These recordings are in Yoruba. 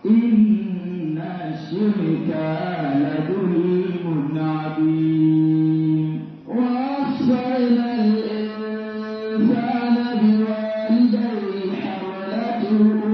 إن الشرك لظلم عظيم ووصينا الإنسان بوالديه حملته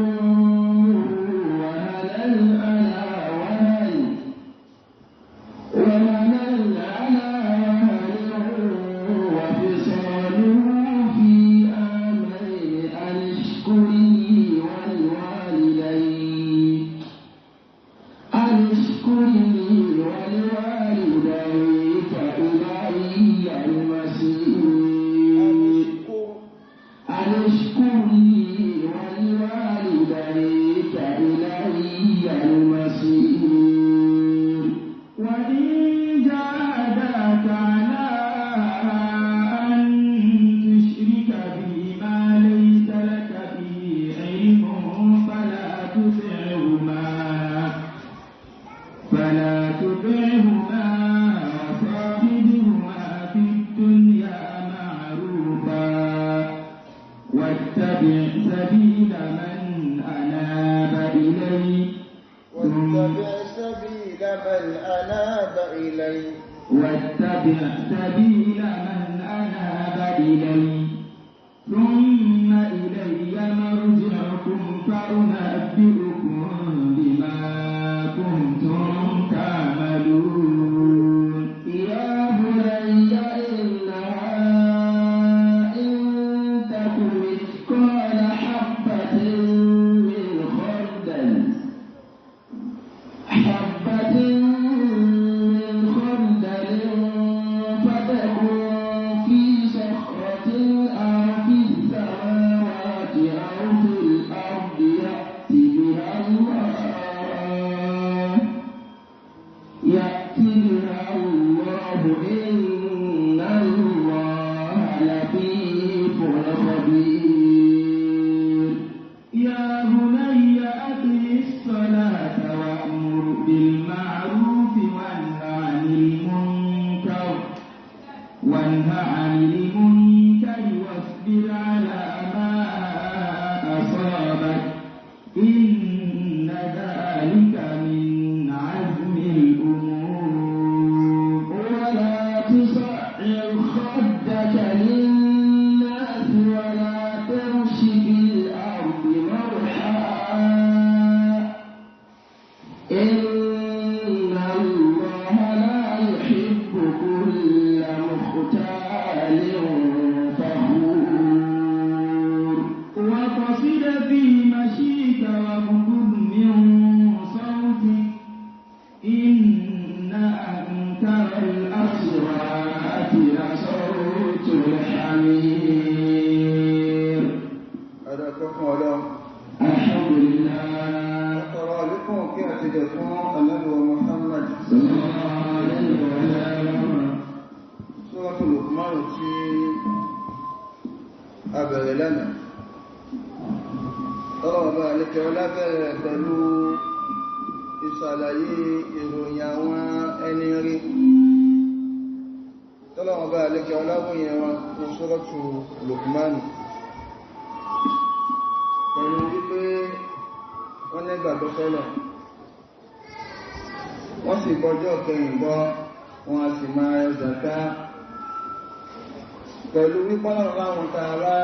pẹ̀lú wípọ́n láwọn tààrà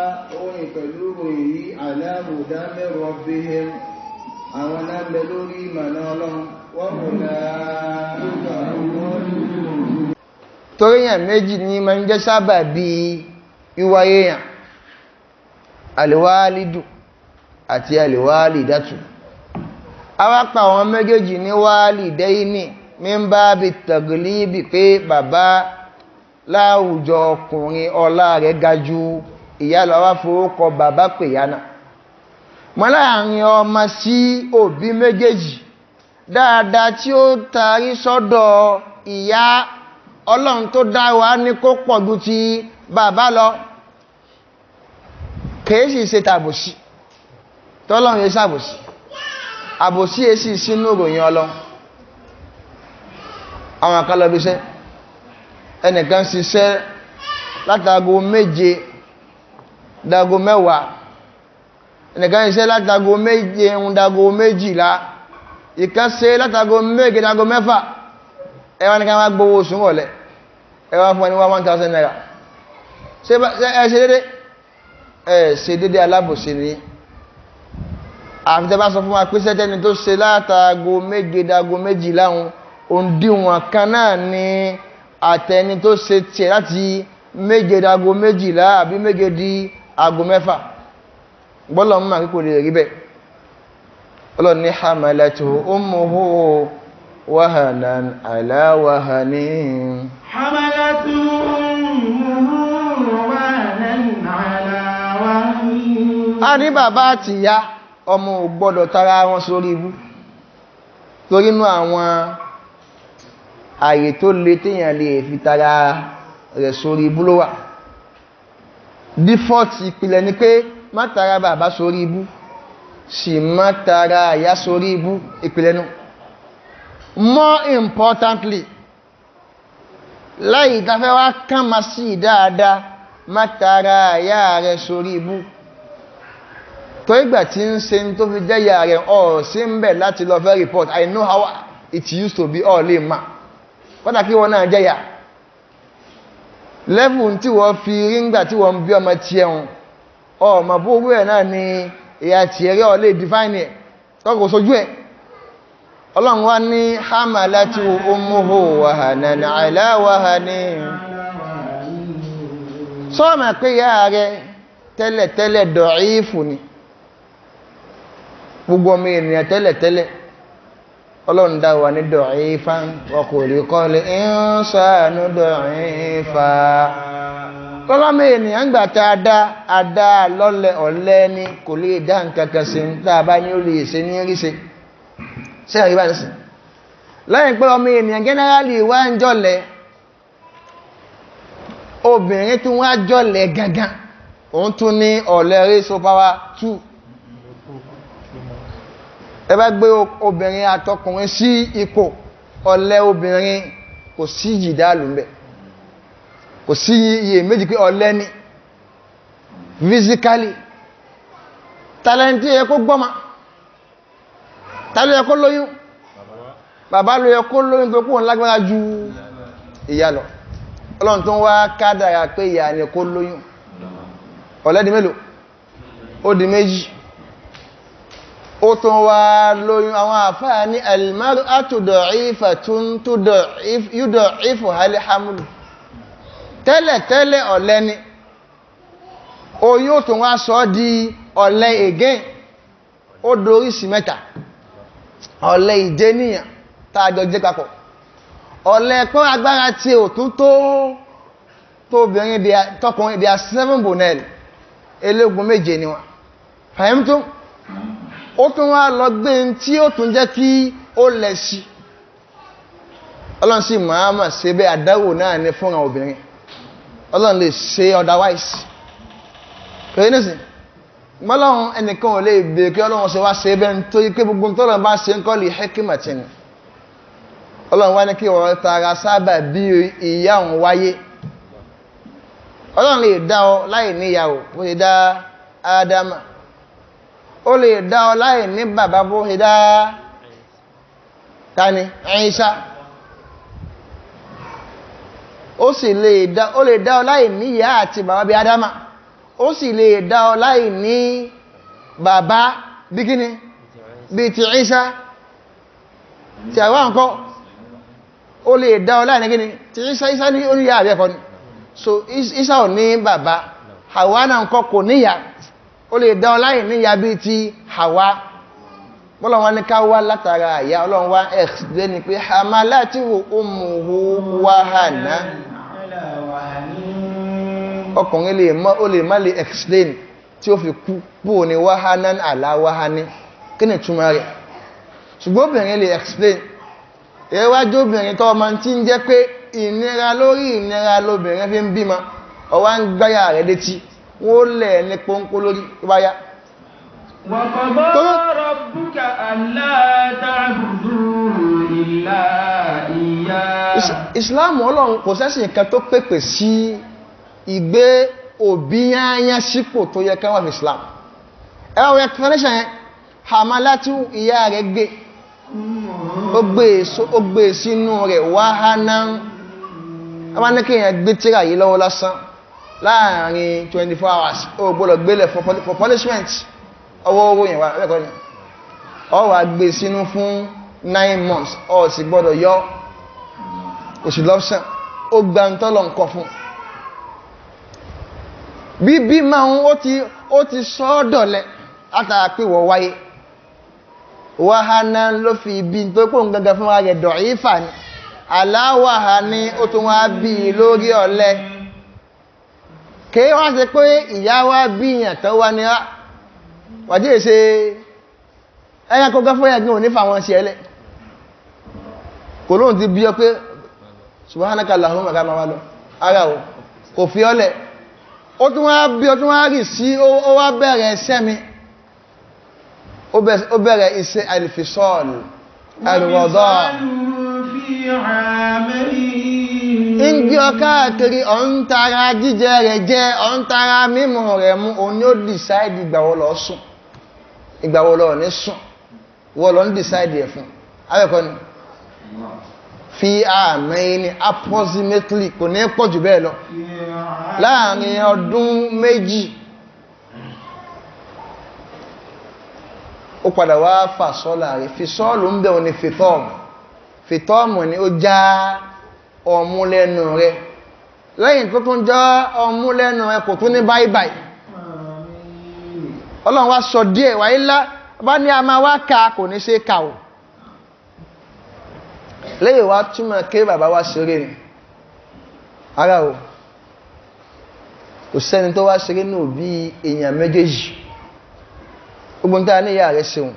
orin pẹ̀lú ròyìn yìí aláàmùdá mẹ́rọ bí i àwọn náà bẹ lórí ìmọ̀nà ọlọ́run wọ́n mú torí yàn méjì ní ma ń jẹ́ sábà bí ìwáyé yàn àlèwálìdù àti àlèwálìdátù awápa àwọn méjèèjì ní wálìdẹ́yìnì mímbá bí tàgìlìbì pé bàbá láwùjọ ọkùnrin ọlá rẹ̀ ga ju ìyá lọ wá forúkọ bàbá pè yánà mọ́ láàrin ọmọ sí òbí méjèèjì dáadáa tí ó tarí sọ́dọ̀ ìyá ọlọ́run tó dá wa ní kó pọ̀ ju ti bàbá lọ kèésì ṣe tàbòsí tọ́lọ́run yẹ sàbòsí àbòsí èsì sínú ìròyìn ọlọ́run àwọn akálọ́bíṣẹ́ ẹnìkan ṣiṣẹ́ látago 7 dago 10 ẹnìkan ṣiṣẹ́ látago 7 dago 12 ìkan ṣe látago méje dago mẹ́fà ẹ wá ní ká wá gbowó oṣù wọlé ẹ wá fún ẹni wá 1000 naira ṣe ṣe dédé alábòsí ni àfitẹ́ bá sọ fún wa pé sẹ́tẹ́ni tó ṣe látago méje dago méjì láhun òǹdíwọ̀n kan náà ni àtẹni tó ṣe tiẹ̀ láti méje dago méjìlá àbí méje di ago mẹ́fà gbọ́lọ̀ mọ́ àkíkò lè rí bẹ́ ọlọ́ ní hamalatu ummuhu wahanan ala wahanin hamalatu ummuhu wahanan ala wahanin. a ní bàbá àti ìyá ọmọ ò gbọ́dọ̀ tara wọn sórí ibú torí inú àwọn àyè tó lè téèyàn lè fi tara rẹ̀ sórí ibú ló wà default ìpìlẹ̀ ni pé má tara bàbá sórí ibú sì má tara àyá sórí ibú ìpìlẹ̀ nù more importantly láì ìtafẹ́ wá kán ma sí dáadáa má tara àyá rẹ̀ sórí ibú tó ìgbà tí ń ṣe tó fi jẹ́ ìyá rẹ̀ ọ̀ sí ń bẹ̀ láti lọ fẹ́ report I know how it used to be all lè máa kọ́dà kí wọ́n náà jẹ́yà lẹ́fù tí wọ́n fi ríńgbà tí wọ́n bí ọmọ tí ẹ̀hùn ọmọ bóòrú ẹ̀ náà ni ìyà tí ẹ̀rẹ́ ọ lè define ẹ̀ tọ́kọ̀ sójú ẹ̀ ọlọ́run wá ní hamalatu ummuhu wahanan ala wahanin sọ́ọ̀mà pé ìyá rẹ̀ tẹ́lẹ̀tẹ́lẹ̀ dọ̀ífù ni gbogbo ọmọ ènìyàn tẹ́lẹ̀tẹ́lẹ̀ ọlọ́run dá wa ní dọ̀ífán wa khuliqal insanu dọ̀ífà tọ́lọ́mọ ènìyàn gbà tá a dá lọ́lẹ̀ ọ̀lẹ́ ní kò lè dá nǹkankan sí tàbá ní ó lè ṣe ní ríṣe ṣe àríbá ní sí lẹ́yìn pé ọmọ ènìyàn generally wá ń jọ́lẹ̀ obìnrin tún wá jọ́lẹ̀ gangan òun tún ní ọ̀lẹ́ race power 2 ẹ bá gbé obìnrin àtọkùnrin sí ipò ọ̀lẹ obìnrin kò sí jìdálù ń bẹ̀ kò sí iye méjì pé ọ̀lẹ ni physically talenti yẹ kó gbọ́mà tàbí yẹ kó lóyún bàbá ló yẹ kó lóyún tó kó lágbára ju ìyá lọ ọlọ́run tó ń wá kádàrà pé ìyá ni kó lóyún ọ̀lẹ di mélòó ó di méjì ó tún wá lóyún àwọn àfáà ní al-mar'atu da'ifatun yud'ifuha al-hamlu tẹ́lẹ̀tẹ́lẹ̀ ọ̀lẹ ni oyún ó tún wá sọ di ọ̀lẹ again ó dorí sí mẹ́ta ọ̀lẹ ìjẹniyàn tààjọ jẹ́ papọ̀ ọ̀lẹ pọ́n agbára tí ò tún tó obìnrin tọkùnrin bí i 7 bonel eléegun méje ni wọ́n fàyẹ́mtó ó tún wá lọ gbé tí ó tún jẹ́ kí ó lẹ̀ sí ọlọ́run sí Muhammad ṣe bẹ́ àdáwò náà ní fún àwọn obìnrin ọlọ́run lè ṣe otherwise pẹ̀lú nísìn mọ́lọ́run ẹnìkan ò lè bèèrè kí ọlọ́run ṣe wá ṣe bẹ́ nítorí pé gbogbo tọ́lọ́run bá ṣe ń kọ́ lè hekimati ni ọlọ́run wá ní kí wọ́n tara sábà bí ìyá òun wáyé ọlọ́run lè dá ọ láì níyàwó ó lè dá Ádámà ó lè dá ọ láì ní bàbá bó ṣe dá tani Ìsá ó lè dá ọ láì ní ìyá àti bàbá bí Ádámà ó sì lè dá ọ láì ní bàbá bí kíni bí ti Ìsá tí àwọn ǹkọ́ ó lè dá ọ láì ní kíni tí Ìsá ní oníyà àbẹ́ẹ̀kọ́ ni so Ìsá ò ní bàbá Háwà náà ǹkọ́ kò níyà ó lè dá ọláyìn ní ìyá bí ti Háwà bọ́lọ̀ wọn ní ká wá látara àyà ọlọ́run wá ẹ̀xdé ni pé hamalatuhu ummuhu wahanan ọkùnrin lè má lè explain tí ó fi kú pò ní wahanan ala wahani kí ni túnmọ̀ rẹ̀ ṣùgbọ́n obìnrin lè explain ẹwájú obìnrin tó ọmọ tí ń jẹ́ pé ìnira lórí ìnira lóbìnrin fi ń bímọ ọwá ń gbáyà rẹ̀ létí wọ́n lẹ̀ ní pọ́npọ́ lórí wáyá. Wa qada rabbuka alla ta'budu illa iyyah. Ìsìláàmù ọlọ́run kò sẹ́sìn nǹkan tó pèpè sí ìgbé òbí yányá sípò tó yẹ káwọn Islam. Ẹwà explanation yẹn, hamalatu ìyá rẹ̀ gbé ó gbé sínú rẹ̀ wáhánà a máa ní kí èèyàn gbé tírà yìí lọ́wọ́ lásán láàrin 24 hours ó gbọ́dọ̀ gbélẹ̀ for punishment ọwọ́ owó yẹn wà lẹ́kọ̀ọ́ ni ó wá gbé sínú fún 9 months ó sì gbọ́dọ̀ yọ oṣù lọ́pṣàn ó gba ń tọ́lọ̀ nǹkan fún bíbí máa ń ó ti sọ́ọ́dọ̀lẹ̀ látara pé wọ́n wáyé wàhánà ló fi ibi tó pò ń gangan fún wa rẹ̀ dọ̀ífà ni aláwàhá ní ó tún wá bí lórí ọ̀lẹ kí wọ́n ṣe pé ìyá wá bí ìyàn tó wá ní wàjí èṣe ẹyà kó gá fún ẹgbẹ́ òní fàwọn ṣe ẹlẹ́ kò lóhun ti bí ọ pé subhanaka Allahumma ká máa lọ ara ò kò fi ọlẹ̀ ó tún wá bí ó tún wá rì sí ó wá bẹ̀rẹ̀ ẹsẹ́ mi ó bẹ̀rẹ̀ iṣẹ́ alifisọ́ọ̀lù alìwọ̀dọ́ ń gbé ọkáàkiri ọ̀ntara jíjẹ rẹ̀ jẹ́ ọ̀ntara mímọ̀ rẹ̀ mú o ní ó dìsáìdì ìgbàwọlọ̀ sùn ìgbàwọlọ̀ ní sùn wọ́lọ̀ ń dìsáìdì ẹ̀ fún abẹ́kọ́ ni fi àmì ní approximately kò ní pọ̀ jù bẹ́ẹ̀ lọ láàrin ọdún méjì ó padà wá fà sọ́lá rẹ̀ fi sọ́ọ̀lù ń bẹ̀ òní fìtọ́ọ̀mù ni ó já ọmú lẹ́nu rẹ̀ lẹ́yìn tó tún já ọmú lẹ́nu rẹ̀ kò tún ní báyìí ọlọ́run wá sọ díẹ̀ wáyé lá bá ní a máa wá ká kò ní ṣe ká o lẹ́yìn wá túnmọ̀ kí bàbá wá ṣeré ni ara o kò sẹ́ni tó wá ṣeré ní òbí èèyàn méjèèjì gbogbo ń tàà ní ìyá rẹ̀ ṣeun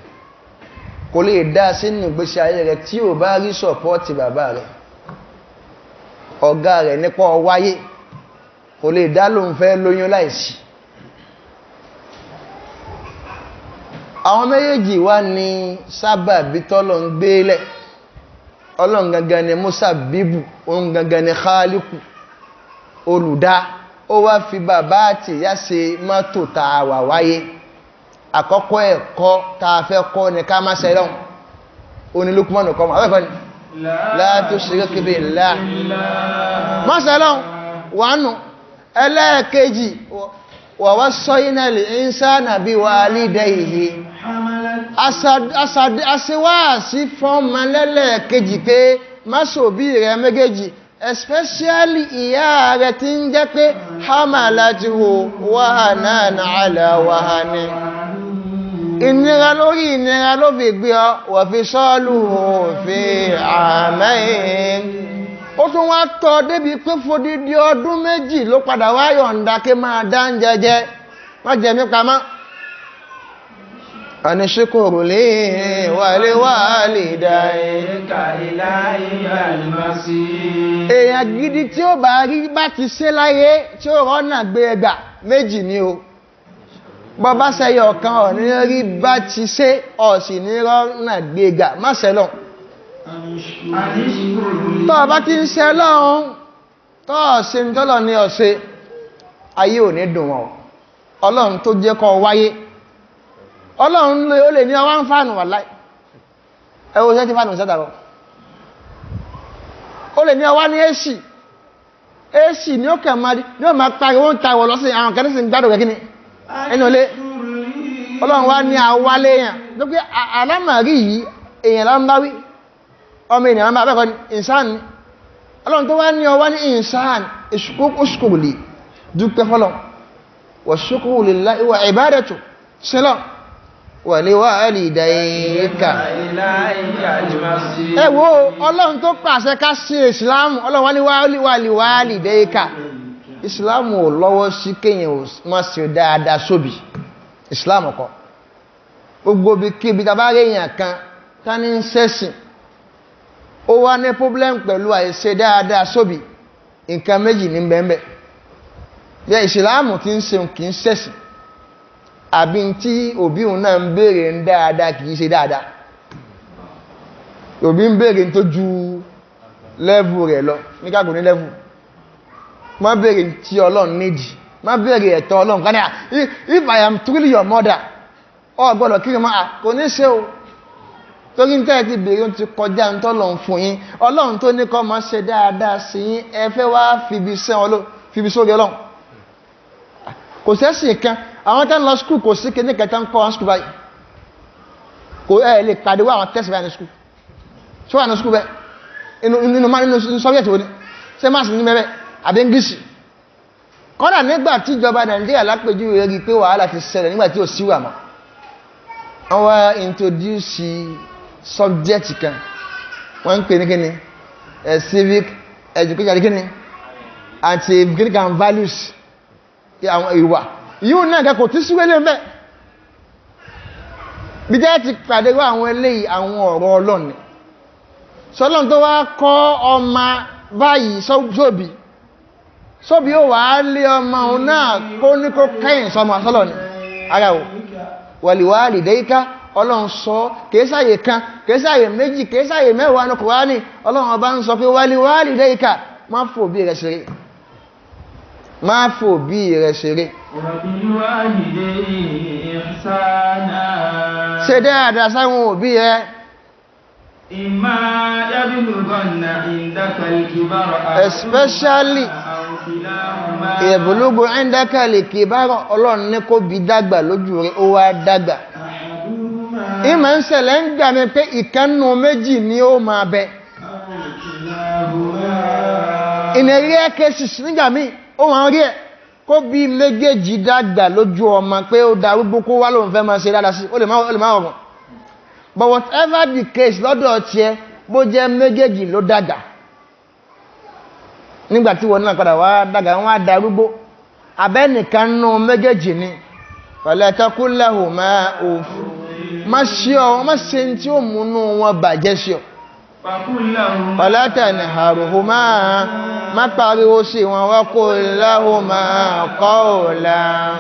kò lè dá sínú ìgbésí ayé rẹ̀ tí ò bá rí sọ̀pọ́ọ̀tì bàbá rẹ̀ ọ̀gá rẹ̀ nípa ọwáyé kò lè dá lóun fẹ́ lóyún láìsí àwọn méjèèjì wá ní sábàbí tọ́lọ̀ ń gbélẹ̀ ọlọ́run gangan ni Musa bíbù òun gangan ni Khaliku olùdá ó wá fi bàbá àti ìyá ṣe mọ́tò tààwà wáyé àkọ́kọ́ ẹ̀kọ́ tàà fẹ́ kọ́ ní ká máa ṣẹlọ́n oní Lukman kọ́ mọ̀ àwẹ́kọ́ ni la tushrik billah máa ṣẹlọ́n wánú ẹlẹ́ẹ̀kejì wa wassayna al-insana biwalidayhi aṣíwáàsí fún mọ́lẹ́lẹ́ẹ̀kejì pé má ṣòbí rẹ̀ méjèèjì especially ìyá rẹ̀ tí ń jẹ́ pé hamalatuhu wahanan ala wahanin ìnira lórí ìnira ló fi gbé ọ wà fi sọ́ọ̀lù fi àmẹ́yìn ó tún wá tọ́ débi pé fòdídí ọdún méjì ló padà wá yọ̀ǹda kí máa dá ń jẹjẹ wọ́n jẹ mí pamọ́ àníṣíkòrò lè wàlé wàlé dáyé èèyàn gidi tí ó bá rí bá ti ṣe láyé tí ó rọ́nà gbé ẹgbà méjì ni o bọ́bá sẹ́yẹ ọ̀kan ọ̀ ní rí bá ti ṣe ọ̀sì ní rọ́nà gbéga má sẹ́lọ̀ tọ́ bá ti ń ṣe lọ́run tọ́ ọ̀sẹ̀ ń tọ́lọ̀ ní ọ̀sẹ̀ ayé ò ní dùn wọn ọlọ́run tó jẹ́ kó wáyé ọlọ́run ó lè ní ọwá ń fàánù wà láì ẹwọ́ ṣẹ́ ti fàánù sẹ́dàrọ ó lè ní ọwá ní èsì ní ó kẹ̀ máa pariwo ń tàwọ̀ lọ́sí àwọn kẹ́lẹ́sì ń gbádùn gẹ́gíní ẹnu olé ọlọ́run wá ní àwálé èèyàn tó pé alámàrí yìí èèyàn lámbáwí ọmọ ènìyàn máa bẹ́ẹ̀kọ́ ní ìsáàn ní ọlọ́run tó wá ní ọwá ní ìsáàn ìṣùkúrù lè dúpẹ́ fọ́lọ̀ wà ṣùkúrù lillahi wa ibadatu sílọ̀ wà lè wà alìdáyíká ẹ wò ọlọ́run tó pàṣẹ ká sí ìsìláàmù ọlọ́run wá ní wà alìdáyíká ìsìláàmù ò lọ́wọ́ sí kéyàn má sí dáadáa sóbì ìsìláàmù kọ́ gbogbo bí kíbi tàbá ríyàn kan tá ní sẹ́sìn ó wá ní problem pẹ̀lú àìṣe dáadáa sóbì nǹkan méjì ní bẹ́ẹ̀bẹ́ bí ìsìláàmù tí ń ṣe kìí sẹ́sìn àbí tí òbí òun náà ń béèrè ń dáadáa kìí ṣe dáadáa òbí ń béèrè tó ju lẹ́vù rẹ̀ lọ ní káàkù ní lẹ́vù má béèrè tí ọlọ́run nídìí má béèrè ẹ̀tọ́ ọlọ́run kan náà if I am truly your mother ọ gbọ́dọ̀ kí ma kò ní ṣe o torí tẹ́ ti bèèrè ti kọjá ń tọ́lọ̀ fún yín ọlọ́run tó ní kọ́ máa ṣe dáadáa sí yín ẹ fẹ́ wá fibi sórí ọlọ́run kò sẹ́sì kan àwọn tẹ́ ń lọ skúl kò sí kíní kẹta ń kọ́ wọn skúl báyìí kò ẹ lè pàdé wá àwọn tẹ́sì báyìí ní skúl ṣó wà ní skúl bẹ́ẹ̀ inú Soviet wo ni ṣé máa sì ní mẹ́bẹ́ àbí English kọ́dà nígbà tí ìjọba Nàìjíríà lápèjú rẹ̀ rí pé wàhálà ti ṣẹlẹ̀ nígbà tí ò sí wà mọ́ wọ́n introduce subject kan wọ́n ń pè ní kíni civic education kíni anti-civic and values ìwà yíò náà kẹ́kọ̀ọ́ tí síwélé mẹ́ bí jẹ́ ti pàdé wá àwọn eléyìí àwọn ọ̀rọ̀ ọlọ́ni sọ́lọ́n tó wá kọ́ ọmọ báyìí sóbi ó wà á lé ọmọ òun náà kó ní kó kẹ́yìn sọmọ sọ́lọ́ ni ara ò wàlìwàlì dẹ́íká ọlọ́run sọ kèésáyè kan kèésáyè méjì kèésáyè mẹ́wàá ní Kùránì ọlọ́run ọba ń sọ pé wàlìwàlì dẹ́íká má fò bí rẹ̀ ṣeré má fò bí rẹ̀ ṣeré ṣe dáadáa sáwọn òbí rẹ̀ especially ìbùlúgbò ẹ̀ndẹ́kẹ̀lì kìbárọ̀ ọlọ́run ní kó bí dàgbà lójú rẹ̀ ó wá dàgbà ìmọ̀ ń ṣẹlẹ̀ ń gbà mí pé ìkánnù méjì ni ó máa bẹ ìnẹ̀rí cases nígbà mí ó wọ́n rí ẹ̀ kó bí méjèèjì dàgbà lójú ọmọ pé ó darúgbó kó wá lóun fẹ́ máa ṣe dáadáa sí ó lè má ọ̀rọ̀ but whatever the case lọ́dọ̀ tiẹ̀ bó jẹ́ méjèèjì ló dàgbà nígbàtí wọ́n náà padà wá dàgbà wọ́n á darúgbó abẹ́nìkan nù méjèèjì ni fala taqul lahuma uff má ṣe ọ má ṣe tí ó múnú wọn bàjẹ́ sí ọ fala tanharhuma má pariwo sí wọn wa qul lahuma qawlan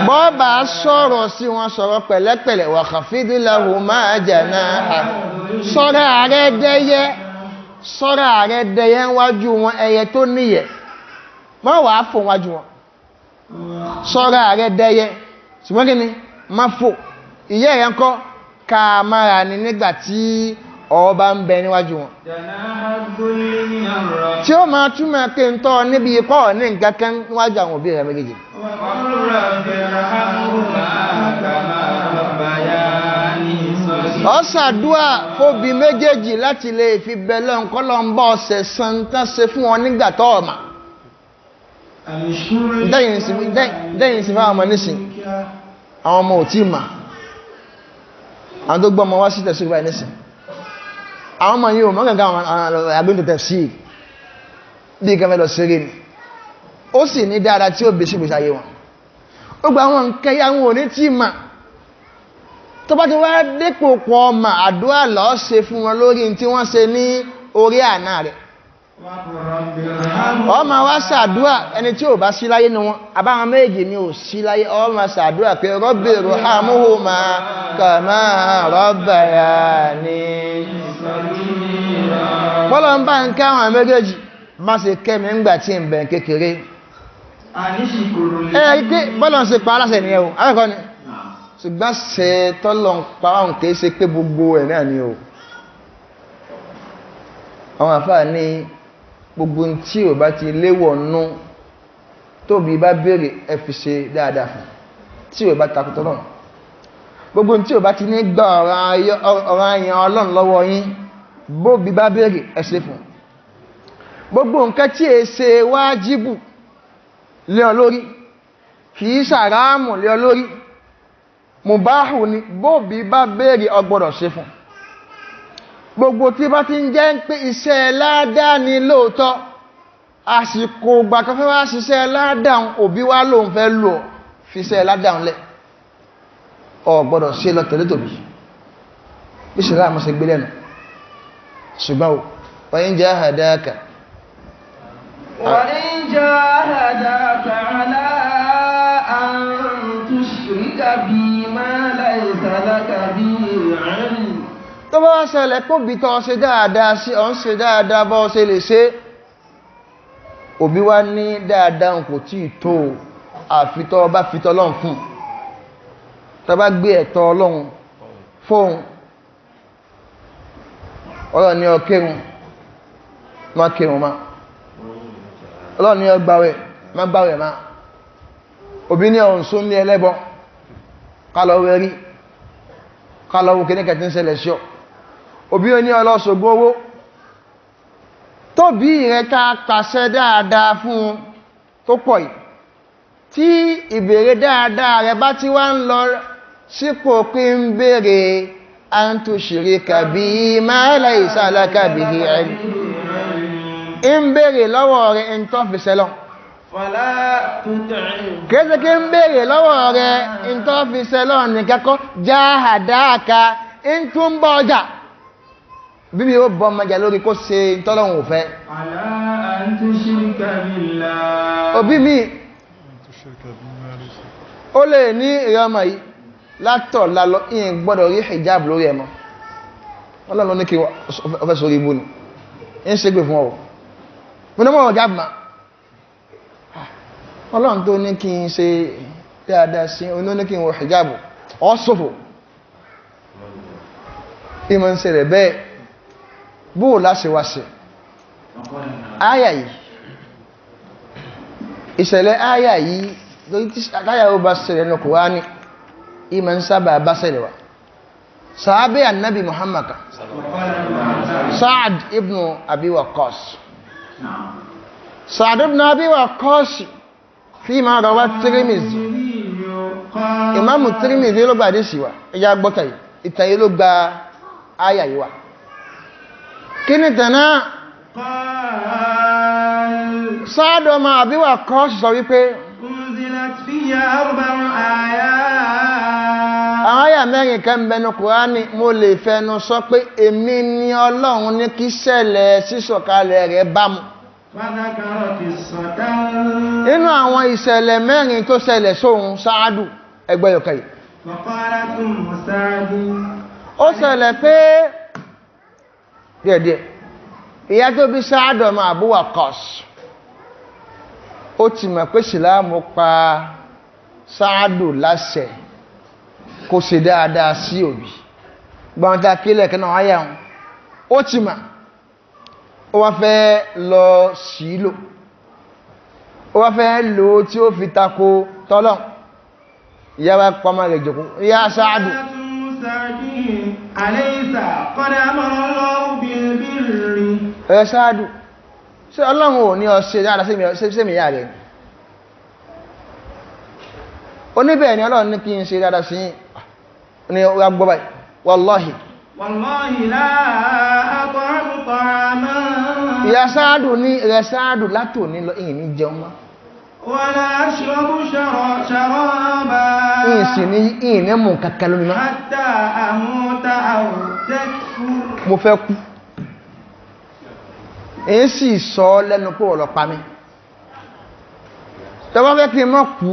bọ́ọ̀bà sọ̀rọ̀ sí wọn sọ̀rọ̀ pẹ̀lẹ́pẹ̀lẹ́ wa khafid lahuma janaha sọ́rọ̀ ààrẹ dẹyẹ wájú wọn ẹyẹ tó níyẹ má wà á fò wájú wọn sọ́rọ̀ ààrẹ dẹyẹ ṣùgbọ́n kí ni má fò ìyẹ́ ẹ̀yẹn kọ́ ká mára ní nígbà tí ọba ń bẹ níwájú wọn tí ó máa túmọ̀ pé ń tọ́ níbi ikọ́ ní nǹkan kan níwájú àwọn òbí rẹ̀ méjèèjì ọ̀sàdúà fóbi méjèèjì láti lè fi bẹ̀lẹ̀ ǹkọ́lọ́mbọ́ ọ̀sẹ̀ santán ṣe fún wọn nígbà tó ọ̀mà dẹ́yìn sí fáwọn ọmọ nísìn àwọn ọmọ ò tí mà àwọn tó gbọ́ ọmọ wá sí tẹ̀sí ìgbà nísìn àwọn ọmọ yìí ò mọ́ gàgà àwọn àgbéǹtẹ̀tẹ̀ sí bí i kẹfẹ́ lọ sí rí ni ó sì ní dáadáa tí ó bèsí gbèsè ayé wọn ó gba àwọn nǹkan yà wọn ò ní tí mà tó bá ti wá dépò pọ̀ ọmọ àdúrà lọ ṣe fún wọn lórí tí wọ́n ṣe ní orí àná rẹ̀ ọmọ wá ṣàdúrà ẹni tí ò bá sí láyé ní wọn àbáwọn méjì ni ò sí láyé ọmọ ṣàdúrà pé Rabbi irhamhuma kama rabbayani bọ́lọ̀ ń bá ń ká àwọn méjèèjì má ṣe kẹ́mi ńgbà tí ń bẹ̀ kékeré pé bọ́lọ̀ ń ṣe pa aláṣẹ nìyẹn o akẹ́kọ̀ọ́ ni ṣùgbọ́n ṣe tọ́lọ̀ ń pa àwọn kìí ṣe pé gbogbo ẹ̀ náà ni o àwọn àfáà ní gbogbo tí ò bá ti léwọ̀ nú tóbi bá béèrè ẹ fi ṣe dáadáa fún tí ò bá takùtọ̀ náà gbogbo tí ò bá ti ní gbà ọ̀rọ̀ àyàn Ọlọ́run lọ́wọ́ yín bóbi bá béèrè ẹ ṣe fún gbogbo nǹkan tí è ṣe wájíbù lé ọ lórí kìí ṣàrámù lé ọ lórí mùbáhù ni bóbi bá béèrè ọ gbọ́dọ̀ ṣe fún gbogbo tí bá ti ń jẹ́ pé iṣẹ́ ládàá ni lóòótọ́ àsìkò gbàkan fẹ́ wá ṣiṣẹ́ ládàá òbí wá lóun fẹ́ lò fi iṣẹ́ ládàá lẹ̀ ọ gbọ́dọ̀ ṣe lọ tẹ̀lé tòbí bí ṣe láàmú ṣe gbé lẹ́nu ṣùgbọ́n wọ́n jẹ́ àdáka وإن جاهداك على أن تشرك بي ما ليس لك به علم tó bá wá ṣẹlẹ̀ kó bí tọ́ ṣe dáadáa sí ọ́n ṣe dáadáa bọ́ ṣe lè ṣe òbí wá ní dáadáa kò tí tó àfitọ́ bá fitọ́ Ọlọ́run fún tó bá gbé ẹ̀tọ́ Ọlọ́run fóun ọlọ́run ní ọkẹrùn má kẹrùn má ọlọ́run ní ọgbàwẹ̀ má gbàwẹ̀ má òbí ní ọ̀hún sún ní ẹlẹ́bọ kálọ̀wẹ̀ rí kálọ̀wù kìníkẹ̀ tí ń ṣẹlẹ̀ sí ọ òbí ní ọlọ́sọ̀gbọ́ owó tóbi rẹ̀ ká pàṣẹ dáadáa fún tó pọ̀ yìí tí ìbéèrè dáadáa rẹ̀ bá ti wá ń lọ sípò pé ń béèrè an tushrika bi ma laysa laka bihi ilm ń béèrè lọ́wọ́ rẹ̀ ń tọ́ fi sẹ́lọ̀ kéèsì kí ń béèrè lọ́wọ́ rẹ̀ ń tọ́ fi sẹ́lọ̀ ní kẹ́kọ́ jahadaka ń tún bọ́ ọjà bíbí ó bọ́ ọmọjà lórí kó ṣe tọ́lọ́hun òfẹ́ òbí mi ó lè ní ìrọmọ yìí látọ̀ lálọ́ ìyìn gbọ́dọ̀ rí hijab lórí ẹmọ ọlọ́run ní kí ọfẹ́ sórí ibú ni ń ṣe gbé fún ọwọ́ múnamọ́ hijab ma ọlọ́run tó ní kí n ṣe dáadáa sí oní ní kí n wọ hijab ọ sọ́fò ìmọ̀ ń ṣe rẹ̀ bẹ́ẹ̀ bóò láṣẹwàṣẹ áyà yìí ìṣẹ̀lẹ̀ áyà yìí lórí tí àkáyà ó bá ṣẹlẹ̀ ní Kùránì ìmọ̀ ń sábà bá ṣẹlẹ̀ wá sàábé annabi Muhammad Sa'ad ibn Abi Waqqas Sa'ad ibn Abi Waqqas fima rawa Tirmidhi Imamu Tirmidhi ló gbà dé síwá ẹjá gbọ́ta yìí ìtàyí ló gba áyà yìí wá kí ni tẹ̀nà Sa'ad ibn Abi Waqqas sọ wípé àwọn àyà mẹ́rin kan bẹnu Kùránì mo lè fẹnu sọ pé èmi ni Ọlọ́run ní kí ṣẹlẹ̀ sísọ̀kalẹ̀ rẹ̀ bá mu inú àwọn ìṣẹ̀lẹ̀ mẹ́rin tó ṣẹlẹ̀ sóhun Sáàdù ẹgbẹ́yọ̀kẹ́ yìí ó ṣẹlẹ̀ pé díẹ̀díẹ̀ ìyá tó bí Sáàdù ọmọ Abu Waqqas ó ti mọ̀ pé Ìsìlámù pa Sáàdù láṣẹ kò ṣe dáadáa sí òbí gbọ́ntá kílẹ̀ kanáà ayá wọn ó ti mọ̀ ó wá fẹ́ lọ sílò ó wá fẹ́ lò tí ó fi tako tọ́lọ̀ ìyá wá pọ́mọ́ rẹ̀ jòkó ìyá Sáàdù ẹ̀ Sáàdù ṣé Ọlọ́run ò ní ọ ṣe dáadáa sí mi yà rẹ̀ oníbẹ̀ ni Ọlọ́run ní kí n ṣe dáadáa sí ní ọgbọ́ báyìí wallahi la at'amu ta'aman ìyá Sáàdù ní rẹ̀ Sáàdù látò ní lọ ìyìn ní jẹun mọ́ wala ashrabu sharaban ìsìn ní ìyìn ní mú kankan lómi mọ́ hatta amuta aw takfur mo fẹ́ kú èyí sì sọ lẹ́nu pé ọ̀lọ́pàá mi tẹ́wọ́n fẹ́ kí n mọ́ kú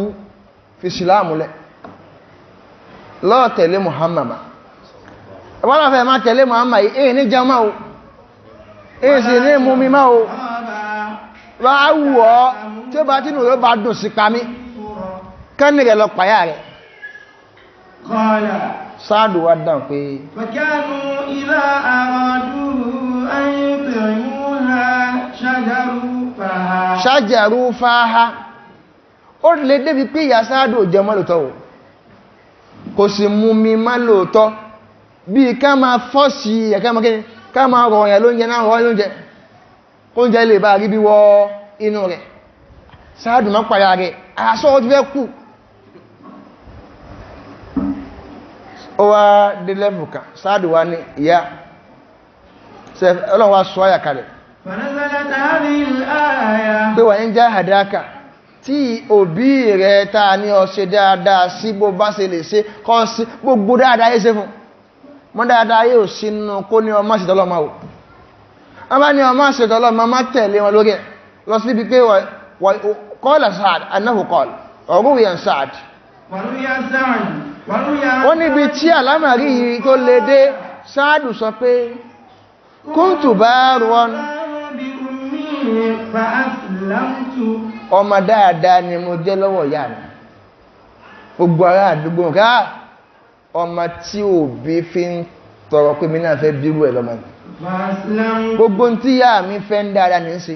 fi Ìsìlámù lẹ̀ lọ́ọ̀ tẹ̀lé Muhammad ẹwọ́n lọ́fẹ́ má tẹ̀lé Muhammad yìí èyí ní jẹun máa o èyí sì ní mú mi máa o wá wù ọ́ tí ó bá tínú ló bá dùn sí pamí kẹ́ni rẹ̀ lọ pàyà rẹ̀ Sáàdù wá dáhùn pé fakanu idha aradu an yut'imuha ṣájàrú fáhá ó lè débi pé ìyá Sáàdù jẹ mọ́ lóòtọ́ o kò sì mú mi má lóòtọ́ bí ká máa fọ́sí ẹ̀ká máa kíni ká máa rọ̀ ọ̀yà lóúnjẹ náà rọ̀ lóúnjẹ oúnjẹ lè bá rí bí wọ inú rẹ̀ Sáàdù má pàyà rẹ̀ àṣọ́ ó ti fẹ́ kú ó wá dé lẹ́fù kan Sáàdù wá ní ìyá Ọlọ́run wá sọ àyà kalẹ̀ pé wà ń já àdáka tí òbí rẹ̀ ta ní ó ṣe dáadáa sí bó bá ṣe lè ṣe kọ́ sí gbogbo dáadáa yé ṣe fún mọ́ dáadáa yóò sínú kó ní ọmọ ṣètọ́lọ́mọ o wọ́n bá ní ọmọ ṣètọ́lọ́mọ má tẹ̀lé wọn lórí ẹ̀ lọ sí ibi pé kọ́ọ̀lá Sa'ad annahu qala ọ̀rúwìyàn Sa'ad ó níbi tí àlámàrí yìí tó lè dé Sáàdù sọ pé kuntu barran ọmọ dáadáa ni mo jẹ́ lọ́wọ́ ìyá mi gbogbo ará àdúgbò ká ọmọ tí òbí fi ń tọrọ pé mi náà fẹ́ bírú ẹ̀ lọ́mọ ni فأسلمت gbogbo tí yá mi fẹ́ ń dáadáa ní ṣe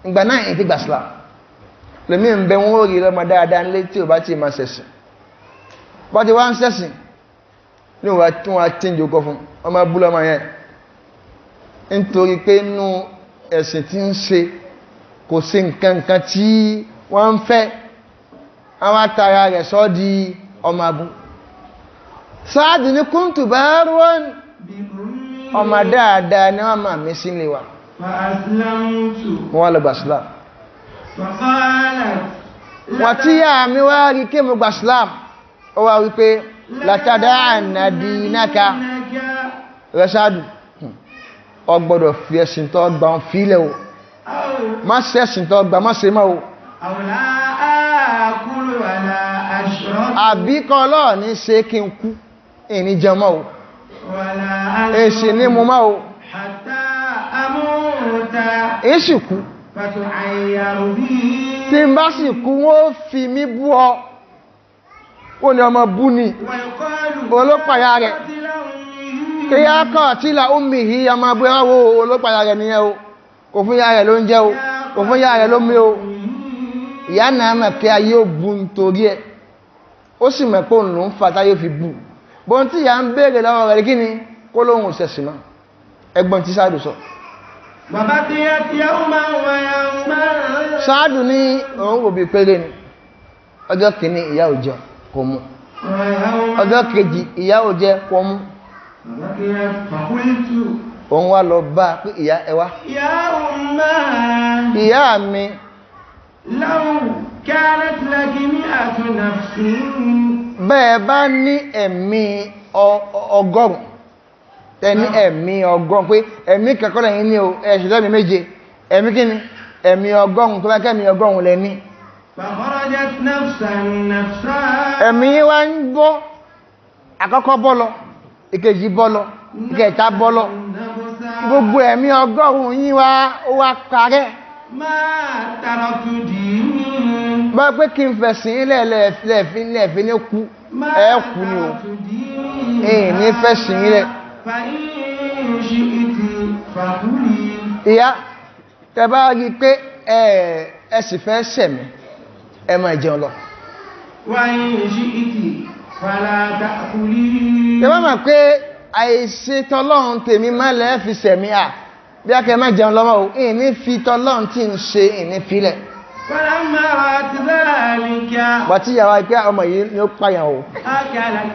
ìgbà náà èyí ti gbà sílá lèmi ń bẹ wọ́n rí lọ́mọ dáadáa nílé tí ò bá ti máa ṣẹ̀sìn bá ti wá ń ṣẹ̀sìn ní òwà tí wọ́n á tí ń jókòó fún ọmọ búlọ́mọ yẹn nítorí pé nínú ẹ̀sìn tí ń ṣe kò sí nǹkan kan tí wọ́n ń fẹ́ àwọn atara rẹ̀ sọ́ di ọmọ abú Sáàdì ní kúntù bá rọ́n بأمي ọmọ dáadáa ní wọ́n máa mí sílé wa فأسلمت wọ́n lọ gbàsílá فقالت wọ́n tí yá mi wá rí kí mo gbàsílá ó wá wípé látàdá ànàdínáka إنك rẹ̀ Sáàdù ó gbọ́dọ̀ fi ẹ̀sìn tó gbà ń fílẹ̀ o أو má ṣe ẹ̀sìn tó gbà má ṣe mọ́ o أو لا آكل ولا أشرب àbíkọ́ ọlọ́ọ̀ ní ṣe kí n kú ìní jẹmọ́ o ولا èsì ní mo má o حتى أموت èsì kú فتعير بي tí n bá sì kú wọ́n fi mí bú ọ ó ní ọmọ bú ni ويقال olópàá rẹ̀ قتل أمه kí yá kọ́ tí là ó mì hí ọmọ abúlé wo olópàá rẹ̀ nìyẹn o kò fún yá rẹ̀ ló ń jẹ́ o kò fún yá rẹ̀ ló mí o ìyá náà mọ̀ pé ayé ò bu nítorí ẹ̀ ó sì mọ̀ pé òun ló ń fa táyé fi bù bọ́n tí ìyá ń béèrè lọ́wọ́ rẹ̀ kí ni kó lóhun ṣẹ̀sìn mọ́ ẹgbọ́n tí Sáàdù sọ وبقيت يوما ويوما Sáàdù ní òun kò bí péré ni ọjọ́ kìíní ìyá ò jẹ kò mú ويوما ọjọ́ kejì ìyá ò jẹ kò mú وبقيت فقلت òun wá lọ bá pé ìyá ẹ wá يا أماه ìyá mi لو كانت لك 100 نفس bẹ́ẹ̀ bá ní ẹ̀mí ọgọ́rùn tẹni ẹ̀mí ọgọ́rùn pé ẹ̀mí kẹ́kọ́ lẹ́yìn ní o ẹ̀ṣùlẹ́mí méje ẹ̀mí kíni ẹ̀mí ọgọ́rùn tó bá kẹ́mí ọgọ́rùn lẹ́ní فخرجت نفسا نفسا ẹ̀mí wá ń bọ́ àkọ́kọ́ bọ́lọ ìkejì bọ́lọ ìkẹta bọ́lọ نفسا gbogbo ẹ̀mí ọgọ́rùn yín wá parẹ́ ما تركت ديني bá pé kí n fẹ̀sìn ilẹ̀ lẹ́ẹ̀fí ní kú ما ẹ̀ẹ́kù ni o تركت ديني èyí ní fẹ̀sìn ilẹ̀ فإن شئت فقولي ìyá tẹ bá rí pé ẹ sì fẹ́ sẹ̀mí ẹ máa jẹun lọ وإن شئت فلا تأكلي tẹ bá mọ̀ pé àìṣe tọlọ́run tèmi má lẹ́ fi sẹ̀mí à bí a kẹ má jẹun lọ́wọ́ o ìní fi tọlọ́run tí ń ṣe ìní filẹ̀ فلما رأت ذلك bàtí ìyàwó pé ọmọ yìí ni ó pààyàn o أكلت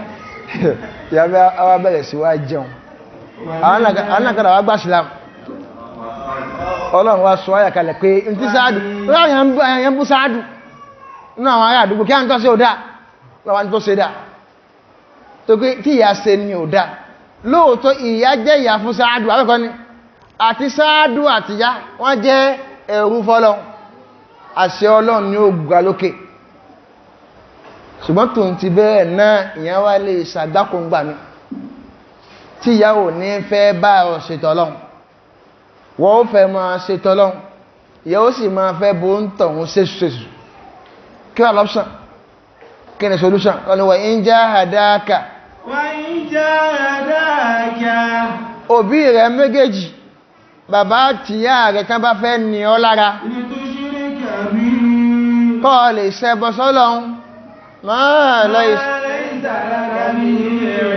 ìyàwó àwa bẹ̀rẹ̀ sí wá jẹun àwọn nàkàdà wá gbà sílám ọlọ́run wá sọ ayà kalẹ̀ pé n tí Sáàdù ráyàn bú Sáàdù ní àwọn ará àdúgbò kí a ń tọ́ sí òdá lọ́wọ́ tó ṣe dá tó pé tí ìyá ṣe ní òdá lóòótọ́ ìyá jẹ́ ìyá fún Sáàdù akẹ́kọ́ ni àti Sáàdù àti ìyá wọ́n jẹ́ ẹrú fọ́lọ́run àṣẹ ọlọ́run ni ó gbà lókè ṣùgbọ́n tó ń ti bẹ́ẹ̀ náà ìyẹn wá lè ṣàgbákòǹgbà mi tí ìyá ò ní fẹ́ bá ọ ṣètò ọlọ́run wọ́n ó fẹ́ máa ṣètò ọlọ́run ìyá ó sì máa fẹ́ bó ń tọ̀hún ṣèṣù kí wà lọ́pṣàn kí ni solution ọ̀nà wà ń já àdáàkà وإن جاهداك òbí rẹ̀ méjèèjì bàbá àtìyá rẹ̀ tán bá fẹ́ ní ọ lára لتشرك بي kọ́ lè ṣẹbọ sọ́lọ́run máa lọ ما ليس لك به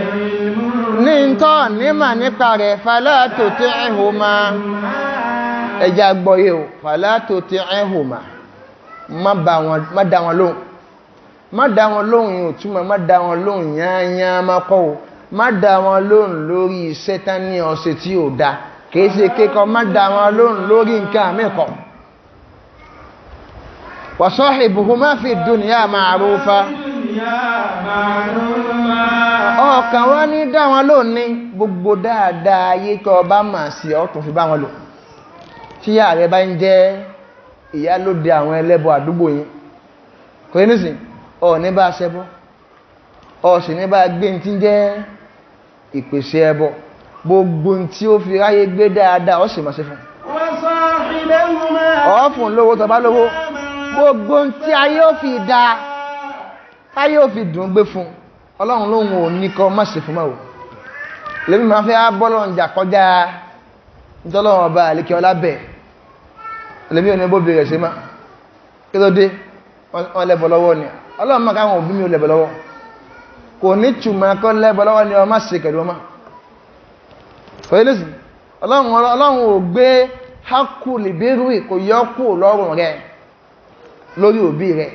علم ní tọ́ nímà nípa rẹ̀ fàlátò tí ẹ̀hùnmá ẹja gbọ́yé o fàlátò tí ẹ̀hùnmá má dá wọn lóhùn má dá wọn lóhùn yìí ò túnmọ̀ má dá wọn lóhùn yányá má kọ́ o má dá wọn lóhùn lórí iṣẹ́ tán ní ọ̀sẹ̀ tí ò dá kìí ṣe kíkọ má dá wọn lóhùn lórí nǹkan mẹ́kọ̀ọ́ wa sahibuhuma fi dunya ma'rufa ọkàn wọ́n ní dá wọn lò ní gbogbo dáadáa ayé tó bá mà sí ọ̀tún fi bá wọn lò tí ìyá rẹ bá ń jẹ́ ìyálóde àwọn ẹlẹ́bọ àdúgbò yìí kò ní nísìn ọ ní bá ṣẹbọ ọ sì ní bá gbé tí ń jẹ́ ìpèsè ẹbọ gbogbo tí ó fi ráyé gbé dáadáa ọ sì máa ṣe fún ọ fún lówó tó bá lówó gbogbo tí ayé ó fi dáa táyé ò fi dùn gbé fún ọlọ́run lóhun ò ní kọ́ má ṣe fún mọ́ o lèmi máa fẹ́ bọ́lọ́run jà kọjá nítọ́lọ́run ọba àlékẹ́ ọlábẹ̀ lèmi ò ní bó bèèrè sí má kí ló dé wọ́n lẹ́bọ̀ lọ́wọ́ ni ọlọ́run máa káwọn òbí mi ò lẹ́bọ̀ lọ́wọ́ kò ní túmọ̀ kọ́ lẹ́bọ̀ lọ́wọ́ ni ọmọ ṣe kẹ̀lú ọmọ ọlọ́run ò gbé hákù lìbírì kò yọ kù lọ́rùn rẹ̀ lórí òbí rẹ̀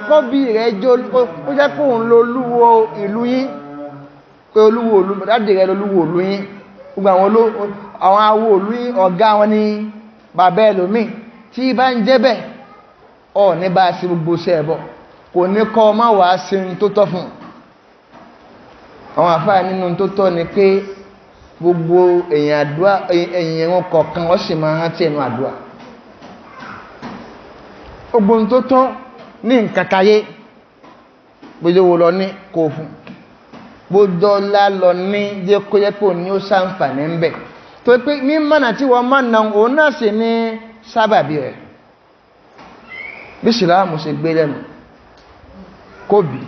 kó bí rẹ̀ jó ó jẹ́ kó ń lo olúwo ìlú yín pé olúwo ìlú dáàdì rẹ̀ lolúwo ìlú yín gbogbo àwọn awo ìlú yín ọ̀gá wọn ní bàbá ẹlòmíì tí bá ń jẹ́ bẹ́ẹ̀ ọ̀ ní bá sí gbogbo iṣẹ́ ẹ̀bọ̀ kò ní kọ́ má wàá sí ní tó tọ́ fún àwọn àfáà nínú tó tọ́ ni pé gbogbo èyàn wọn kọ̀ọ̀kan wọ́n sì máa rántí ẹnu àdúrà gbogbo tó tọ́ ní nkàkàyé gbogbo lọ ní kò fún gbogbo lọ ní jẹ́kójẹ́kó ní ó ṣàǹfààní ń bẹ̀ tó pé ní mọ́nà tí wọ́n máa na òun náà sì ní sábàbí rẹ̀ bí Ìsìlámù ṣe gbé lẹ́nu kóbi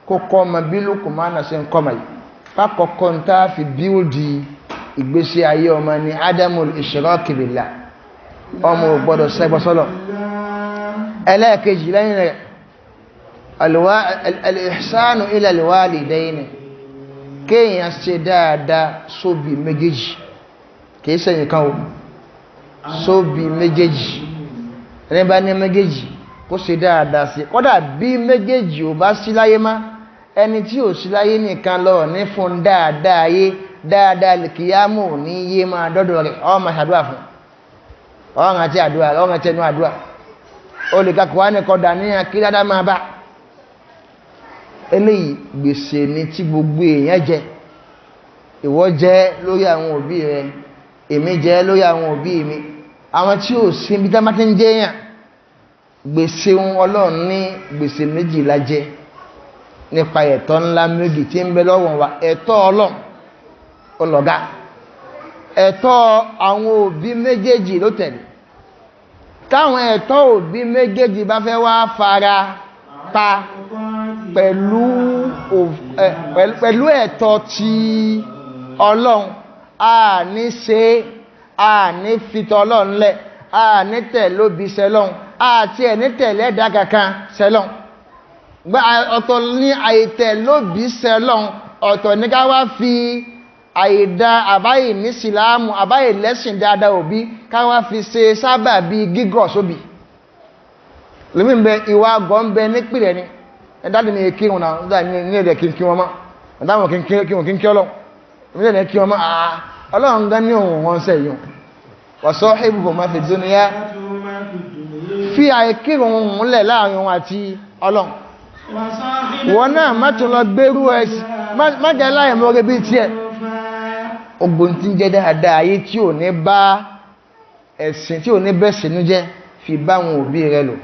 kó kọ́ ọmọ bí Lùkùmánà ṣe ń kọ́mọ yìí pákọ̀kọ́ ń tá fi bíúdì ìgbésí ayé ọmọ ní Adamul Ishraki billah ọmọ ò gbọ́dọ̀ ṣẹbọ sọ́lọ̀ ẹlẹ́ẹ̀kejì lẹ́yìn rẹ̀ al-ihsanu ila al-walidayni kéèyàn ṣe dáadáa sóbi méjèèjì kìí sẹ́yìn kan o sóbi méjèèjì ẹni bá ní méjèèjì kó ṣe dáadáa sí kódà bí méjèèjì ò bá sí láyé má ẹni tí ò sí láyé nìkan lọ ní fún dáadáa yé dáadáa lè kíyámù ní yé máa dọ́dọ̀ rẹ̀ ọ máa ṣàdúrà fún ọ̀ràn àti àdúrà ọ̀ràn àti ẹnu àdúrà ó lè kakọ̀ wá ní kọ́dà ní kí dáadáa máa bá eléyìí gbèsè ní tí gbogbo èèyàn jẹ ìwọ jẹ lórí àwọn òbí rẹ èmi jẹ lórí àwọn òbí mi àwọn tí ò sí ibi tá má ti ń jẹ yàn gbèsè Ọlọ́run ní gbèsè méjìlá jẹ nípa ẹ̀tọ́ ńlá méjì tí ń bẹ lọ́wọ́ wa ẹ̀tọ́ Ọlọ́run ọlọ́gá ẹ̀tọ́ àwọn òbí méjèèjì ló tẹ̀lé táwọn ẹ̀tọ́ òbí méjèèjì bá fẹ́ wá fara pa pẹ̀lú ẹ̀tọ́ ti Ọlọ́run a ní ṣe a ní fitọ́ Ọlọ́run lẹ̀ a ní tẹ̀lóbi sẹ́lọ́run àti ẹni tẹ̀lé ẹ̀dá kankan sẹ́lọ́n gbá ọ̀tọ̀ ní àìtẹ̀ lóbi sẹ́lọ́n ọ̀tọ̀ ní ká wá fi àìdá àbáyé ní sílámù àbáyé lẹ́sìn dáadáa òbí ká wá fi ṣe sábà bí gígọ̀ sóbì lómi ń bẹ ìwà àgọ́ ń bẹ nípìlẹ̀ ni ẹ̀dáàdì ní kírun náà ní ẹ̀dẹ̀ kí wọn mọ́ ẹ̀dáwọn kí ọlọ́run ní kí wọn mọ́ ọlọ́run gan ní òun wọn sẹ́yìn wọ̀sọ́ ìbùkún máa fi dúnìyà fi àìkírun òun lẹ̀ láàrin wọn àti Ọlọ́run wọ́n náà má tún lọ gbérú ẹ̀sì má jẹ́ láyẹ̀ mọ́ rẹ̀ bí tí ẹ̀ ogun tí ń jẹ́ dáadáa ayé tí ò ní bá ẹ̀sìn tí ò ní bẹ́ sínú jẹ́ fi bá wọn òbí rẹ̀ lò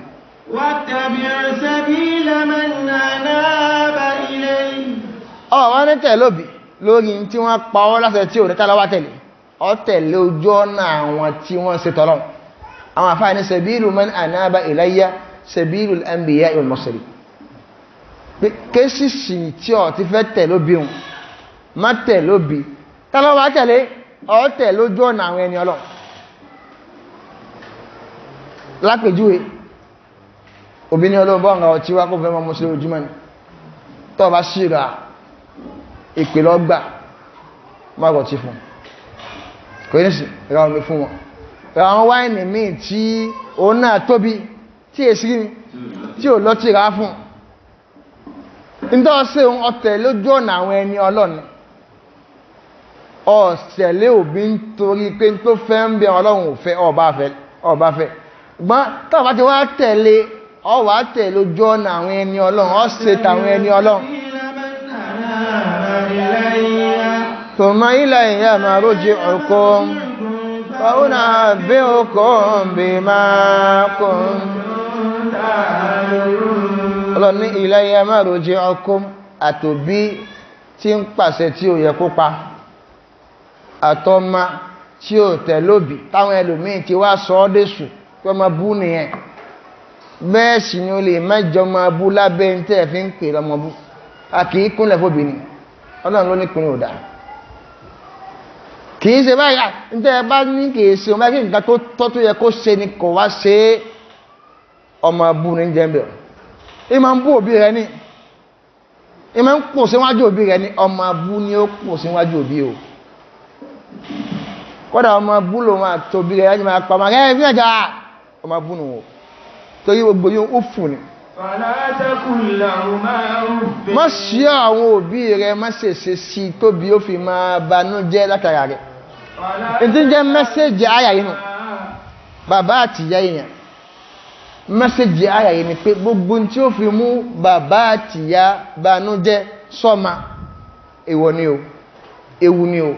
wọ́n ní tẹ̀lóbi lórí tí wọ́n pa ọ́ láṣẹ tí ò ní tálọ́wà tẹ̀lé ọ tẹ̀lé ojú ọ̀nà àwọn tí wọ́n ṣe tọ́lọ́run àwọn àfáà ní sẹ̀bílù man ànábà ilayya sẹ̀bílù al-anbiya wal-mursalin kéṣìṣì tí ọ ti fẹ́ tẹ̀ lóbi hùn má tẹ̀ lóbi tálọ́wà tẹ̀lé ọ tẹ̀ lójú ọ̀nà àwọn ẹni Ọlọ́run lápèjúwe òbí ní Ọlọ́run bọ́ ọ̀rọ̀ tí wá kó fẹ́ mọ́ mọ́sílẹ̀ ojúmọ́ ni tọ́ bá ṣíra ìpèlọ́gbà mọ́gọ̀ tí fún kò ní sí ra omi fún wọn àwọn wáìnì míì tí òun náà tóbi tí èsì rí tí ò lọ tí ra fún ìdọ́ọ̀sẹ̀ ọ̀tẹ̀ lójú ọ̀nà àwọn ẹni Ọlọ́run ọ̀sẹ̀lẹ̀ òbí ń torí pé tó fẹ́ ń bẹ Ọlọ́run ò fẹ́ ọba fẹ́ gbọ́n tọ́ọ̀bá ti wá tẹ̀lé ọwà tẹ̀ lójú ọ̀nà àwọn ẹni Ọlọ́run ọ̀sẹ̀ tàwọn ẹni Ọlọ́run ثم إلي مرجعكم فأنبئكم بما كنتم تعملون Ọlọ́run ní إلي مرجعكم àtòbí tí ń pàṣẹ tí ó yẹ kó pa àtọ́mà tí ó tẹ̀lóbì táwọn ẹlòmíì ti wá sọ ọ́ dẹ̀sù pé ọmọ bú nìyẹn bẹ́ẹ̀ sì ni ó lè má jọ máa bú lábẹ́ ń tẹ́ fi ń pè lọ́mọ bú a kì í kúnlẹ̀ fóbìnrin ọlọ́run ló ní kúnlẹ̀ òdà kì í ṣe báyà ń tẹ́ bá ní kì í ṣe ọmọ ẹgbẹ́ nǹkan tó tọ́ tó yẹ kó ṣe ni kò wá ṣe ọmọ bú ní jẹ́mbẹ̀ ìmọ̀ ń bú òbí rẹ ní ìmọ̀ ń pò síwájú òbí rẹ ní ọmọ bú ni ó pò síwájú òbí o kọ́dà ọmọ bú ló máa tóbi rẹ̀ ẹni máa pàmà rẹ̀ ní ẹja ọmọ bú nù wọ́n torí gbogbo yóò ó fún ni má ṣí àwọn òbí rẹ̀ má ṣèṣe sí tóbi ó fi máa banú jẹ́ látara rẹ̀ ìdí jẹ́ mẹ́sẹ̀jì àyà yìí nù bàbá àti ìyá èèyàn mẹ́sẹ̀jì àyà yìí ni pé gbogbo tí ó fi mú bàbá àti ìyá banú jẹ́ sọ́ma èèwọ̀ ni o ewu ni o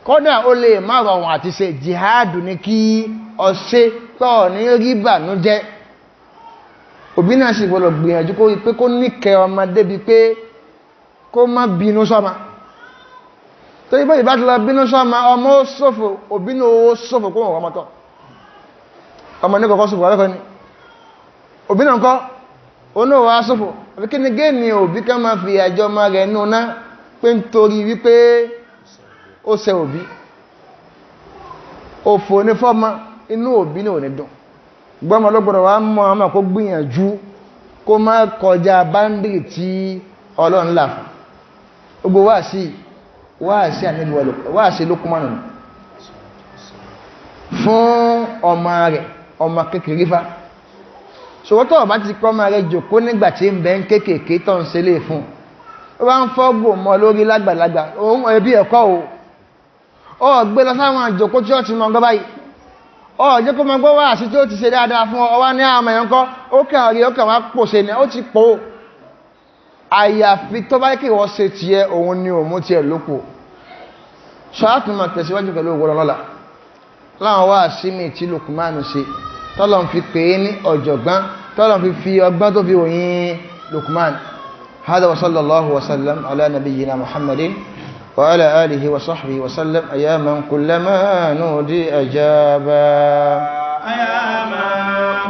kọ́dà ó lè má rọrùn àti ṣe jihadu ní kí ọ̀ṣẹ́ tọ́ ní rí bànújẹ́ òbí náà sì gbọ́dọ̀ gbìyànjú kó rí pé kó níkẹ́ ọmọ débi pé kó má bínú sọ́mà tó yí pé ìbá ti lọ bínú sọ́mà ọmọ ó ṣòfò òbí náà ó ṣòfò kó wọ́n mọ́tọ̀ ọmọ ní kọ̀kọ́ ṣòfò ọlọ́kọ́ ni òbí náà kọ́ oníwà ṣòfò àbí kí ni géènì òbí ká máa fi àjọ ọmọ rẹ̀ nù ná pé nítorí wípé ó ṣe òbí òfò ní fọ́mọ inú òbí ní òní dùn gbọ́mọ ló gbọ́dọ̀ wá mọ́ ọmọ kó gbìyànjú kó má kọjá báńdìrì tí Ọlọ́run là fún gbogbo wáàsí Lókùmánù fún ọmọ rẹ̀ ọmọ kékeré fá ṣòwòtọ́ ọba ti kọ́ ọmọ rẹ̀ jòkó nígbà tí ń bẹ ń kékèké tó ń ṣe lè fún ó bá ń fọ́gbò mọ́ lórí lágbàlagbà òun ẹbí ẹ̀kọ́ o gbé lọ sáwọn àjòkó tí ó ti mọ̀ gbọ́ báyìí jẹ́ kó mọ̀ gbọ́ wá sí tí ó ti ṣe dáadáa fún ọwá ní àmà ẹ̀yànkọ́ ó kàn rí ó kàn wá pòṣe ní ó ti pò àyàfi tó bá kí wọ́n ṣe ti ẹ òun ni òun ti ẹ̀ lópo ṣáàtùmọ̀ tẹ̀síwájú pẹ̀lú ògbọ́n lọ́la láwọn wá sí mi tí Lukmanu ṣe tọ́lọ̀ fi pè é ní ọ̀jọ̀gbọ́n tọ́lọ̀ fi ọgbọ́n tó fi òyìn Lukman hada wa sallallahu wa sallam ala nabiyyina Muhammadin وعلى آله وصحبه وسلم أياما كلما نودي أجابا أياما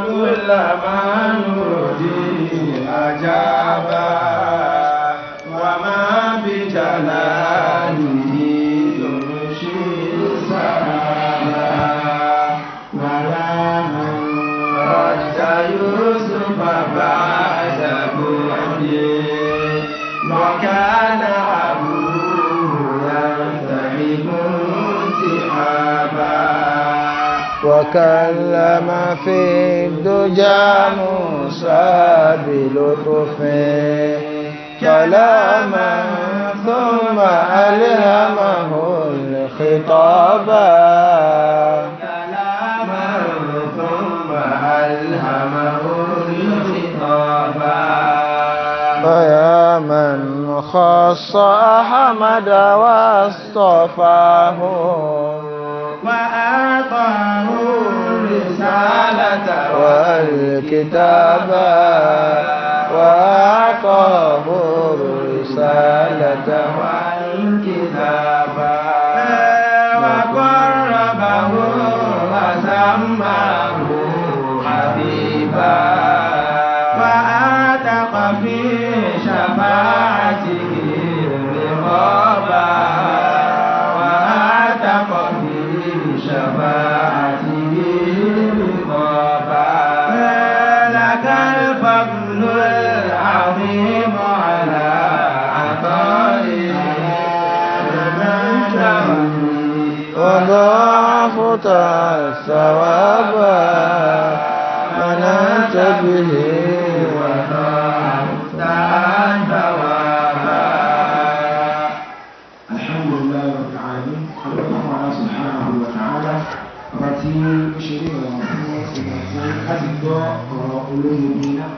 كلما نودي أجابا وما بجلاله يمشي سحابا ولا من رد يوسف بعد بعده وكان وكلم في الدجى موسى بلطف كلاما ثم ألهمه الخطابا كلاما ثم ألهمه الخطابا فيا من خص أحمد واصطفاه وآتاه الرسالة والكتابة وآتاه الرسالة والكتابة وقربه وسماه حبيبا وآتق في شفاعته رقابا وآتق في شفاعته رقابا لك الفضل العظيم على عطائه وضاعفت الثوابا منعت به وضاعفت الثوابا. الحمد لله رب العالمين. الله سبحانه وتعالى ọ̀rọ̀ tí ó ṣe ní ọ̀rọ̀ fún ìgbà fún láti gbọ́ ọ̀rọ̀ olóyìn náà.